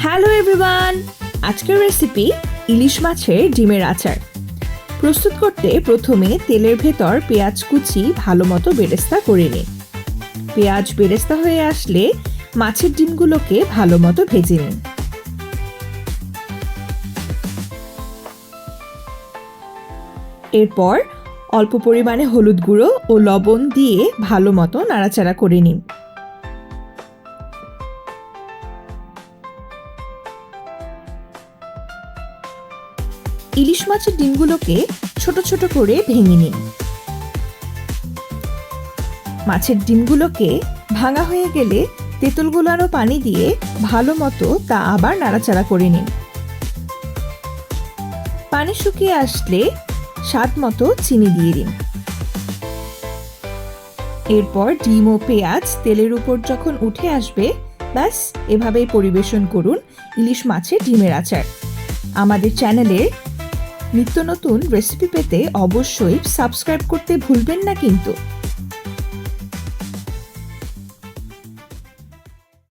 Hello everyone, আজকের recipe ইলিশ মাছের ডিমের আচার। প্রস্তুত করতে প্রথমে তেলের ভেতর পেঁয়াজ কুচি ভালো মতো বেরেস্তা করে নিন। পেঁয়াজ বেরেস্তা হয়ে আসলে মাছের ডিমগুলোকে ভালো মতো ভেজে নিন। এরপর অল্প পরিমাণে হলুদ গুঁড়ো ও লবণ দিয়ে ভালো মতো নাড়াচাড়া করে নিন। ইলিশ মাছের ডিমগুলোকে ছোট ছোট করে ভেঙে নিন। মাছের ডিমগুলোকে ভাঙা হয়ে গেলে তেঁতুল গোলানো পানি দিয়ে ভালো মতো তা আবার নাড়াচাড়া করে নিন। পানি শুকিয়ে আসলে স্বাদ মতো চিনি দিয়ে দিন। এরপর ডিম ও পেঁয়াজ তেলের উপর যখন উঠে আসবে, ব্যাস এভাবেই পরিবেশন করুন ইলিশ মাছের ডিমের আচার। আমাদের চ্যানেলের নিত্য নতুন রেসিপি পেতে অবশ্যই সাবস্ক্রাইব করতে ভুলবেন না কিন্তু।